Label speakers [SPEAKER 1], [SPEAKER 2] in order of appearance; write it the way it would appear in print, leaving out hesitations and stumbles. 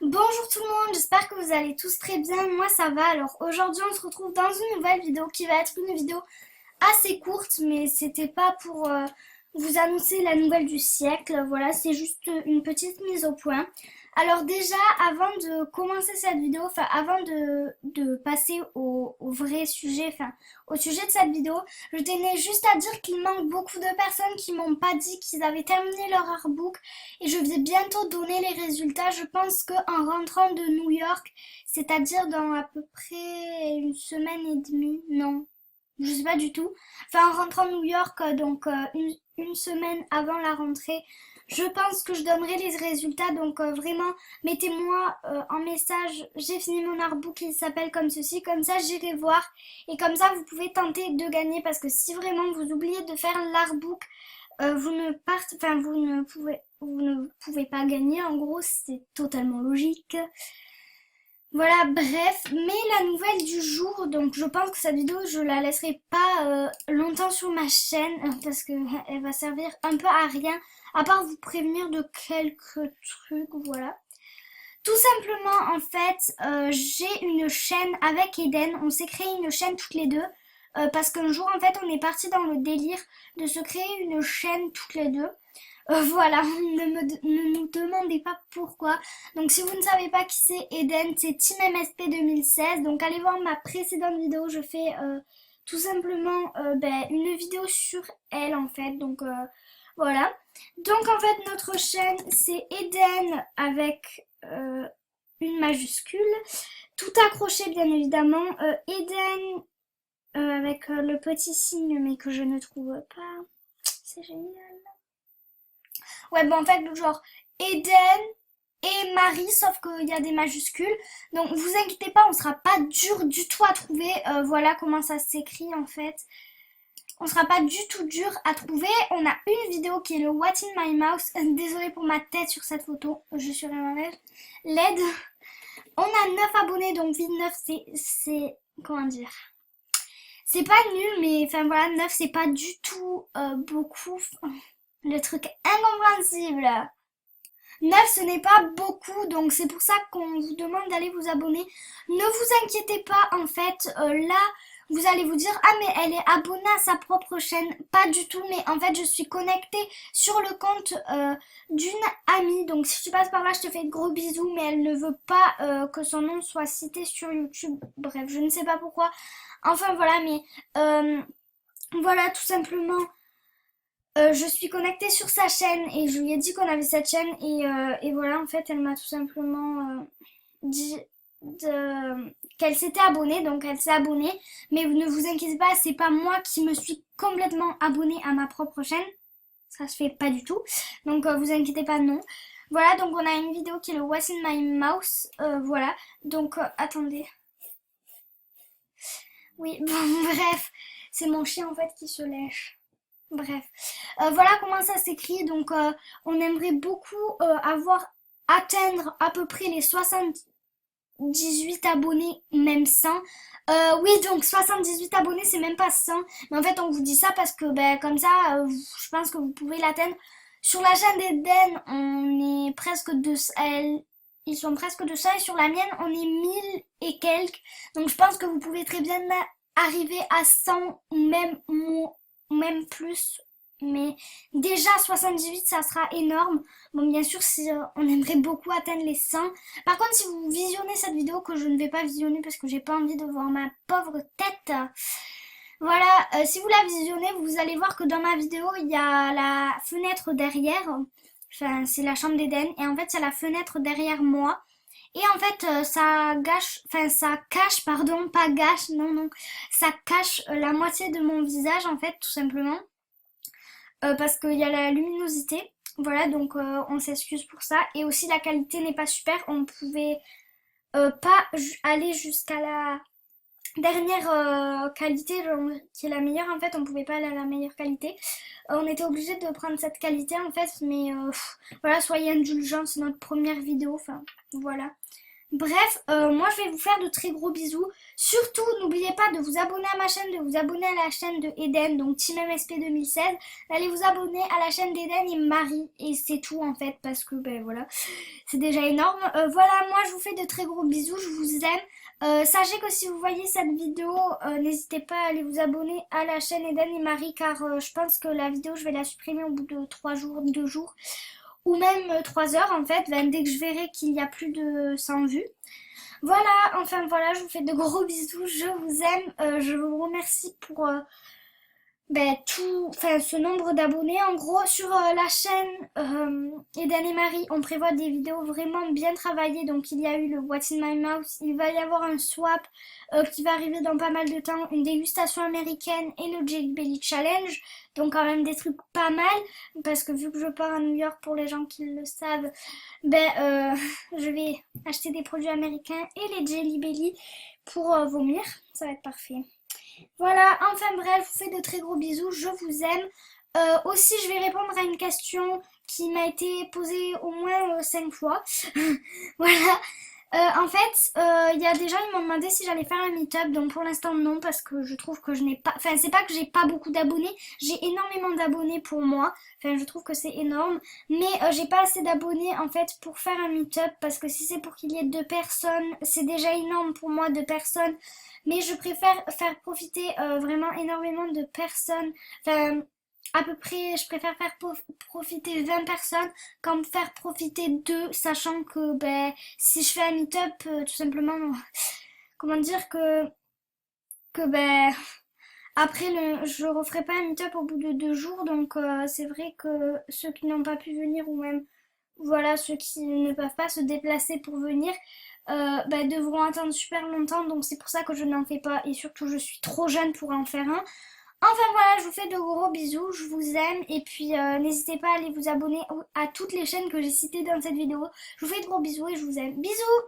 [SPEAKER 1] Bonjour tout le monde, j'espère que vous allez tous très bien, moi ça va. Alors aujourd'hui on se retrouve dans une nouvelle vidéo qui va être une vidéo assez courte, mais c'était pas pour vous annoncer la nouvelle du siècle, voilà, c'est juste une petite mise au point. Alors déjà, avant de commencer cette vidéo, enfin avant de passer au vrai sujet, enfin au sujet de cette vidéo, je tenais juste à dire qu'il manque beaucoup de personnes qui m'ont pas dit qu'ils avaient terminé leur artbook et je vais bientôt donner les résultats. Je pense qu'en rentrant de New York, c'est-à-dire dans à peu près une semaine et demie, non, je sais pas du tout. Enfin, en rentrant de New York, une semaine avant la rentrée, je pense que je donnerai les résultats. Donc vraiment, mettez-moi en message, j'ai fini mon artbook, il s'appelle comme ceci, comme ça j'irai voir. Et comme ça, vous pouvez tenter de gagner parce que si vraiment vous oubliez de faire l'artbook, vous ne pouvez pas gagner. En gros, c'est totalement logique. Voilà, bref, mais la nouvelle du jour, donc je pense que cette vidéo, je la laisserai pas longtemps sur ma chaîne parce que elle va servir un peu à rien, à part vous prévenir de quelques trucs, voilà. Tout simplement, en fait, j'ai une chaîne avec Eden, on s'est créé une chaîne toutes les deux, parce qu'un jour, en fait, on est parti dans le délire de se créer une chaîne toutes les deux. Voilà, ne nous demandez pas pourquoi. Donc si vous ne savez pas qui c'est Eden, c'est Team MSP 2016. Donc allez voir ma précédente vidéo, je fais tout simplement une vidéo sur elle en fait. Donc voilà. Donc en fait notre chaîne c'est Eden avec une majuscule. Tout accroché bien évidemment. Eden avec le petit signe mais que je ne trouve pas. C'est génial. Ouais, bon, en fait, genre Eden et Marie, sauf qu'il y a des majuscules. Donc, vous inquiétez pas, on sera pas dur du tout à trouver. Voilà comment ça s'écrit en fait. On sera pas du tout dur à trouver. On a une vidéo qui est le What in my mouth. Désolée pour ma tête sur cette photo. Je suis vraiment laide. On a 9 abonnés, donc vite 9, c'est, comment dire. C'est pas nul, mais enfin voilà, 9 c'est pas du tout beaucoup. Le truc incompréhensible. 9 ce n'est pas beaucoup, donc c'est pour ça qu'on vous demande d'aller vous abonner. Ne vous inquiétez pas, en fait, là, vous allez vous dire, ah mais elle est abonnée à sa propre chaîne. Pas du tout, mais en fait, je suis connectée sur le compte d'une amie. Donc si tu passes par là, je te fais de gros bisous, mais elle ne veut pas que son nom soit cité sur YouTube. Bref, je ne sais pas pourquoi. Enfin voilà, mais voilà, tout simplement. Je suis connectée sur sa chaîne et je lui ai dit qu'on avait cette chaîne et voilà en fait elle m'a tout simplement dit qu'elle s'était abonnée, donc elle s'est abonnée, mais ne vous inquiétez pas, c'est pas moi qui me suis complètement abonnée à ma propre chaîne, ça se fait pas du tout, donc vous inquiétez pas, non. Voilà, donc on a une vidéo qui est le What's in my mouth, voilà, donc attendez, oui, bon bref, c'est mon chien en fait qui se lèche. Bref, voilà comment ça s'écrit. Donc, on aimerait beaucoup avoir atteindre à peu près les 78 abonnés, même 100. Oui, donc 78 abonnés, c'est même pas 100. Mais en fait, on vous dit ça parce que, ben, comme ça, je pense que vous pouvez l'atteindre. Sur la chaîne d'Eden, on est presque de... ils sont presque 200 et sur la mienne, on est 1000 et quelques. Donc, je pense que vous pouvez très bien arriver à 100 ou même plus. Mais déjà 78, ça sera énorme. Bon, bien sûr, si, on aimerait beaucoup atteindre les 100. Par contre, si vous visionnez cette vidéo, que je ne vais pas visionner parce que j'ai pas envie de voir ma pauvre tête. Voilà, si vous la visionnez, vous allez voir que dans ma vidéo, il y a la fenêtre derrière. Enfin, c'est la chambre d'Eden. Et en fait, il y a la fenêtre derrière moi. Et en fait, ça gâche, enfin ça cache, pardon, pas gâche, non, non, ça cache la moitié de mon visage en fait, tout simplement, parce qu'il y a la luminosité. Voilà, donc on s'excuse pour ça. Et aussi la qualité n'est pas super, on pouvait pas aller jusqu'à la dernière qualité, genre, qui est la meilleure en fait, on pouvait pas aller à la meilleure qualité. On était obligé de prendre cette qualité en fait, mais voilà, soyez indulgents, c'est notre première vidéo, enfin voilà. Bref, moi je vais vous faire de très gros bisous. Surtout, n'oubliez pas de vous abonner à ma chaîne, de vous abonner à la chaîne de Eden, donc Team MSP 2016. D'aller vous abonner à la chaîne d'Eden et Marie. Et c'est tout en fait, parce que ben voilà, c'est déjà énorme. Voilà, moi je vous fais de très gros bisous, je vous aime. Sachez que si vous voyez cette vidéo, n'hésitez pas à aller vous abonner à la chaîne Eden et Marie, car je pense que la vidéo je vais la supprimer au bout de 3 jours, 2 jours. Ou même 3 heures en fait, ben, dès que je verrai qu'il y a plus de 100 vues. Voilà, enfin voilà, je vous fais de gros bisous, je vous aime, je vous remercie pour ce nombre d'abonnés. En gros, sur la chaîne Eden et Marie, on prévoit des vidéos vraiment bien travaillées. Donc il y a eu le What's in my mouth, il va y avoir un swap qui va arriver dans pas mal de temps, une dégustation américaine et le Jelly Belly Challenge. Donc quand même des trucs pas mal, parce que vu que je pars à New York, pour les gens qui le savent, je vais acheter des produits américains et les Jelly Belly pour vomir. Ça va être parfait. Voilà, enfin bref, je vous fais de très gros bisous, je vous aime. Aussi, je vais répondre à une question qui m'a été posée au moins 5 fois. Voilà. En fait, il y a des gens qui m'ont demandé si j'allais faire un meet-up, donc pour l'instant non, parce que je trouve que je n'ai pas... Enfin, c'est pas que j'ai pas beaucoup d'abonnés, j'ai énormément d'abonnés pour moi, enfin je trouve que c'est énorme, mais j'ai pas assez d'abonnés en fait pour faire un meet-up, parce que si c'est pour qu'il y ait 2 personnes, c'est déjà énorme pour moi, 2 personnes, mais je préfère faire profiter vraiment énormément de personnes, enfin à peu près, je préfère faire profiter 20 personnes qu'en faire profiter 2, sachant que ben, si je fais un meet-up, tout simplement, comment dire que ben, après, je referai pas un meet-up au bout de 2 jours, donc c'est vrai que ceux qui n'ont pas pu venir, ou même voilà, ceux qui ne peuvent pas se déplacer pour venir, ben, devront attendre super longtemps, donc c'est pour ça que je n'en fais pas, et surtout je suis trop jeune pour en faire un. Enfin voilà, je vous fais de gros bisous, je vous aime et puis n'hésitez pas à aller vous abonner à toutes les chaînes que j'ai citées dans cette vidéo. Je vous fais de gros bisous et je vous aime. Bisous!